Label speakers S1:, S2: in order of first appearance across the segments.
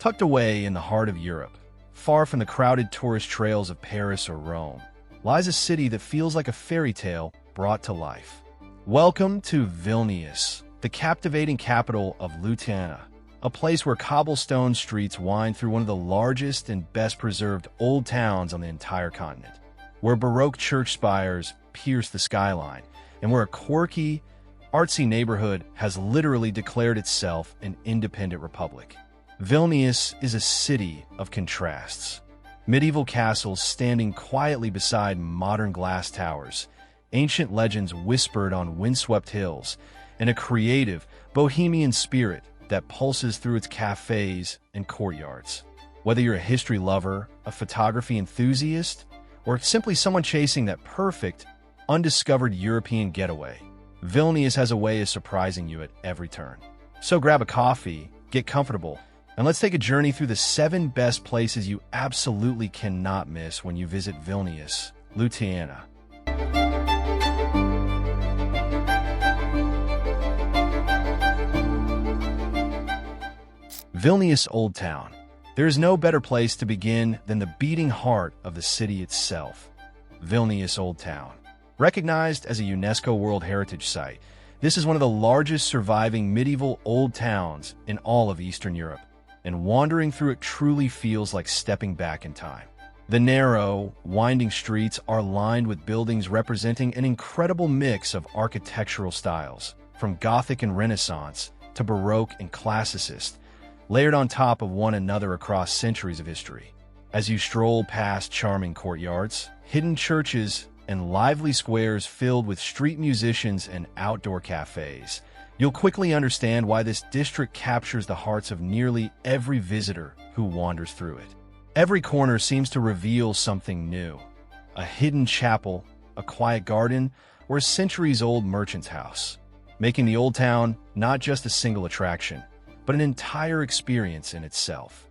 S1: Tucked away in the heart of Europe, far from the crowded tourist trails of Paris or Rome, lies a city that feels like a fairy tale brought to life. Welcome to Vilnius, the captivating capital of Lithuania, a place where cobblestone streets wind through one of the largest and best-preserved old towns on the entire continent, where Baroque church spires pierce the skyline, and where a quirky, artsy neighborhood has literally declared itself an independent republic. Vilnius is a city of contrasts. Medieval castles standing quietly beside modern glass towers, ancient legends whispered on windswept hills, and a creative, bohemian spirit that pulses through its cafes and courtyards. Whether you're a history lover, a photography enthusiast, or simply someone chasing that perfect, undiscovered European getaway, Vilnius has a way of surprising you at every turn. So grab a coffee, get comfortable, and let's take a journey through the 7 best places you absolutely cannot miss when you visit Vilnius, Lithuania. Vilnius Old Town. There is no better place to begin than the beating heart of the city itself, Vilnius Old Town. Recognized as a UNESCO World Heritage Site, this is one of the largest surviving medieval old towns in all of Eastern Europe, and wandering through it truly feels like stepping back in time. The narrow, winding streets are lined with buildings representing an incredible mix of architectural styles, from Gothic and Renaissance to Baroque and Classicist, layered on top of one another across centuries of history. As you stroll past charming courtyards, hidden churches, and lively squares filled with street musicians and outdoor cafes, you'll quickly understand why this district captures the hearts of nearly every visitor who wanders through it. Every corner seems to reveal something new: a hidden chapel, a quiet garden, or a centuries-old merchant's house, making the old town not just a single attraction, but an entire experience in itself.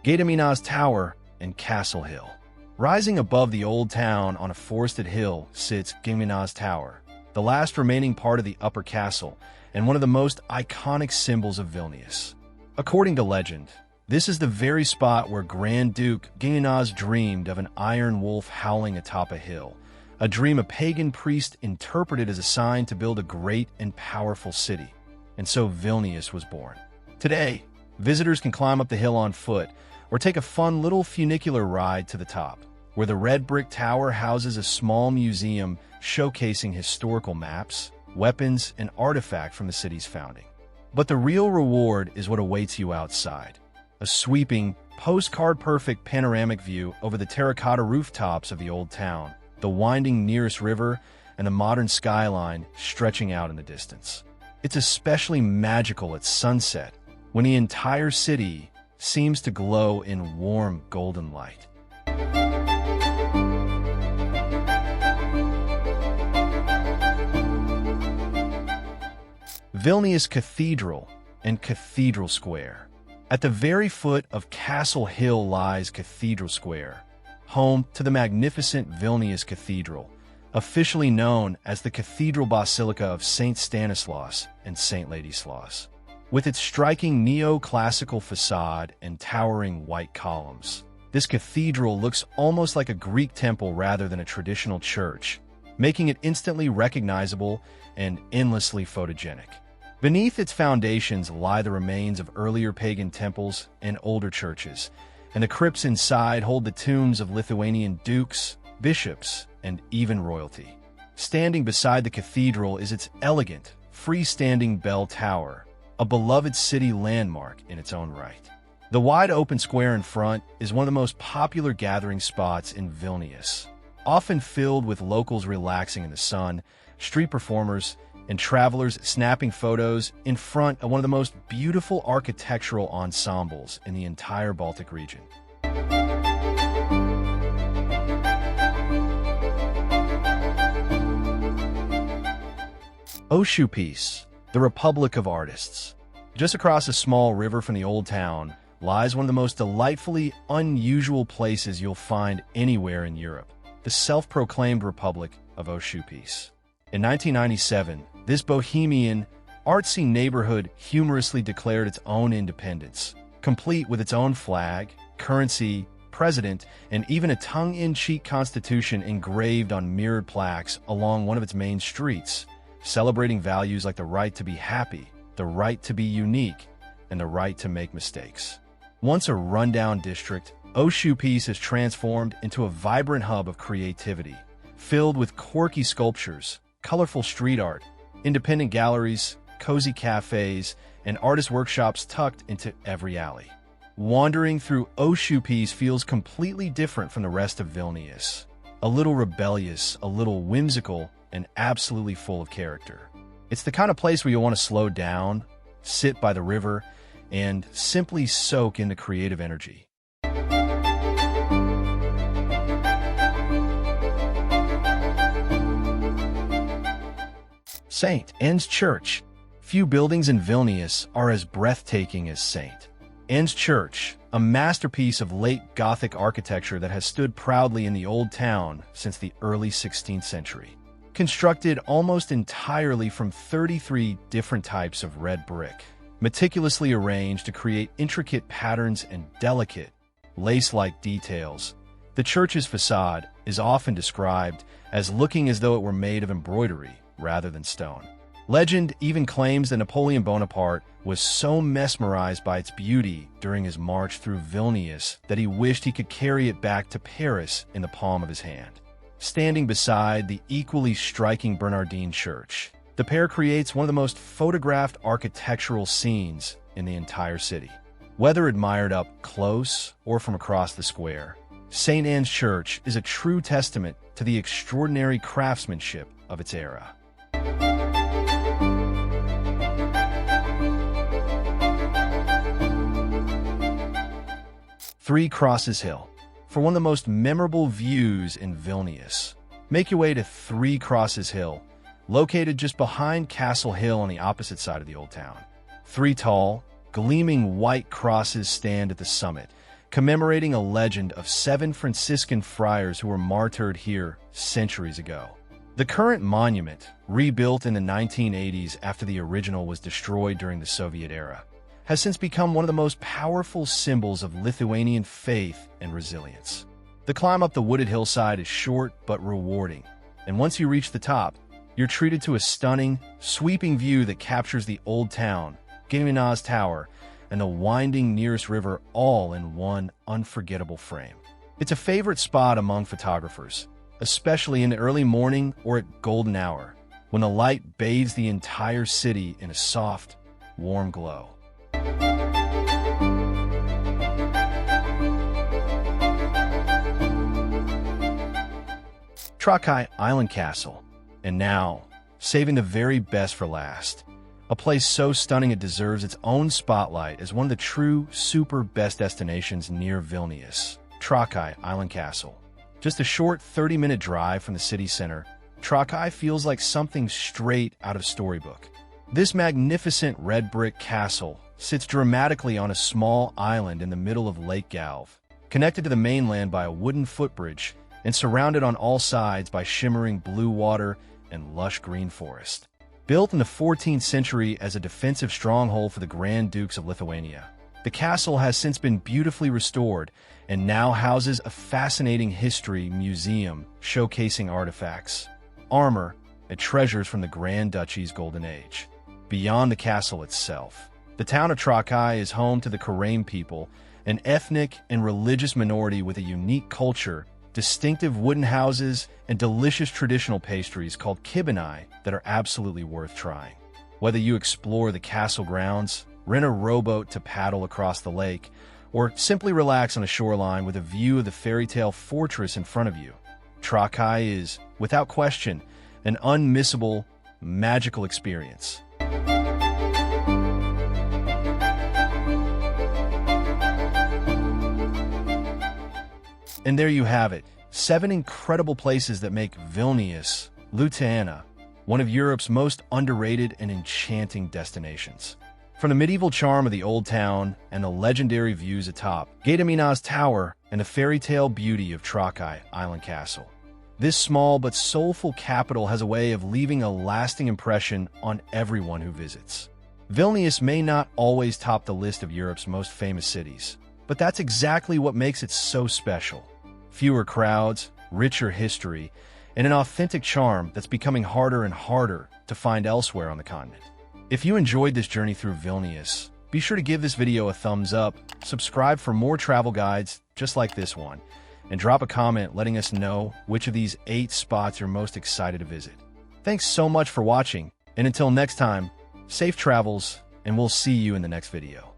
S1: Gediminas Tower and Castle Hill. Rising above the old town on a forested hill sits Gediminas Tower, the last remaining part of the upper castle and one of the most iconic symbols of Vilnius. According to legend, this is the very spot where Grand Duke Gediminas dreamed of an iron wolf howling atop a hill, a dream a pagan priest interpreted as a sign to build a great and powerful city. And so Vilnius was born. Today, visitors can climb up the hill on foot or take a fun little funicular ride to the top, where the red brick tower houses a small museum showcasing historical maps, weapons, and artifacts from the city's founding. But the real reward is what awaits you outside: a sweeping, postcard-perfect panoramic view over the terracotta rooftops of the old town, the winding Nearest River, and the modern skyline stretching out in the distance. It's especially magical at sunset, when the entire city seems to glow in warm golden light. Vilnius Cathedral and Cathedral Square. At the very foot of Castle Hill lies Cathedral Square, home to the magnificent Vilnius Cathedral, officially known as the Cathedral Basilica of St. Stanislaus and St. Ladislaus. With its striking neoclassical facade and towering white columns, this cathedral looks almost like a Greek temple rather than a traditional church, making it instantly recognizable and endlessly photogenic. Beneath its foundations lie the remains of earlier pagan temples and older churches, and the crypts inside hold the tombs of Lithuanian dukes, bishops, and even royalty. Standing beside the cathedral is its elegant, freestanding bell tower, a beloved city landmark in its own right. The wide open square in front is one of the most popular gathering spots in Vilnius, often filled with locals relaxing in the sun, street performers, and travelers snapping photos in front of one of the most beautiful architectural ensembles in the entire Baltic region. Oshupis, the Republic of Artists. Just across a small river from the old town lies one of the most delightfully unusual places you'll find anywhere in Europe, the self-proclaimed Republic of Oshupis. In 1997, this bohemian, artsy neighborhood humorously declared its own independence, complete with its own flag, currency, president, and even a tongue-in-cheek constitution engraved on mirrored plaques along one of its main streets, celebrating values like the right to be happy, the right to be unique, and the right to make mistakes. Once a rundown district, Oshupis has transformed into a vibrant hub of creativity, filled with quirky sculptures, colorful street art, independent galleries, cozy cafes, and artist workshops tucked into every alley. Wandering through Oshupis feels completely different from the rest of Vilnius. A little rebellious, a little whimsical, and absolutely full of character. It's the kind of place where you want to slow down, sit by the river, and simply soak in the creative energy. St. Anne's Church. Few buildings in Vilnius are as breathtaking as St. Anne's Church, a masterpiece of late Gothic architecture that has stood proudly in the Old Town since the early 16th century. Constructed almost entirely from 33 different types of red brick, meticulously arranged to create intricate patterns and delicate, lace-like details, the church's facade is often described as looking as though it were made of embroidery rather than stone. Legend even claims that Napoleon Bonaparte was so mesmerized by its beauty during his march through Vilnius that he wished he could carry it back to Paris in the palm of his hand. Standing beside the equally striking Bernardine Church, the pair creates one of the most photographed architectural scenes in the entire city. Whether admired up close or from across the square, St. Anne's Church is a true testament to the extraordinary craftsmanship of its era. Three Crosses Hill. For one of the most memorable views in Vilnius, make your way to Three Crosses Hill, located just behind Castle Hill on the opposite side of the Old Town. Three tall, gleaming white crosses stand at the summit, commemorating a legend of 7 Franciscan friars who were martyred here centuries ago. The current monument, rebuilt in the 1980s after the original was destroyed during the Soviet era, has since become one of the most powerful symbols of Lithuanian faith and resilience. The climb up the wooded hillside is short but rewarding, and once you reach the top, you're treated to a stunning, sweeping view that captures the Old Town, Gediminas Tower, and the winding nearest river all in one unforgettable frame. It's a favorite spot among photographers, especially in the early morning or at golden hour, when the light bathes the entire city in a soft, warm glow. Trakai Island Castle. And now, saving the very best for last. A place so stunning it deserves its own spotlight as one of the true super best destinations near Vilnius, Trakai Island Castle. Just a short 30-minute drive from the city center, Trakai feels like something straight out of a storybook. This magnificent red brick castle sits dramatically on a small island in the middle of Lake Galve, connected to the mainland by a wooden footbridge and surrounded on all sides by shimmering blue water and lush green forest. Built in the 14th century as a defensive stronghold for the Grand Dukes of Lithuania, the castle has since been beautifully restored and now houses a fascinating history museum showcasing artifacts, armor, and treasures from the Grand Duchy's golden age. Beyond the castle itself, the town of Trakai is home to the Karaim people, an ethnic and religious minority with a unique culture, distinctive wooden houses, and delicious traditional pastries called kibinai that are absolutely worth trying. Whether you explore the castle grounds, rent a rowboat to paddle across the lake, or simply relax on a shoreline with a view of the fairy tale fortress in front of you, Trakai is, without question, an unmissable, magical experience. And there you have it, 7 incredible places that make Vilnius Lithuania one of Europe's most underrated and enchanting destinations. From the medieval charm of the Old Town and the legendary views atop Gediminas Tower and the fairy tale beauty of Trakai Island Castle, This small but soulful capital has a way of leaving a lasting impression on everyone who visits. Vilnius may not always top the list of Europe's most famous cities, but that's exactly what makes it so special. Fewer crowds, richer history, and an authentic charm that's becoming harder and harder to find elsewhere on the continent. If you enjoyed this journey through Vilnius, be sure to give this video a thumbs up, subscribe for more travel guides just like this one, and drop a comment letting us know which of these 8 spots you're most excited to visit. Thanks so much for watching, and until next time, safe travels, and we'll see you in the next video.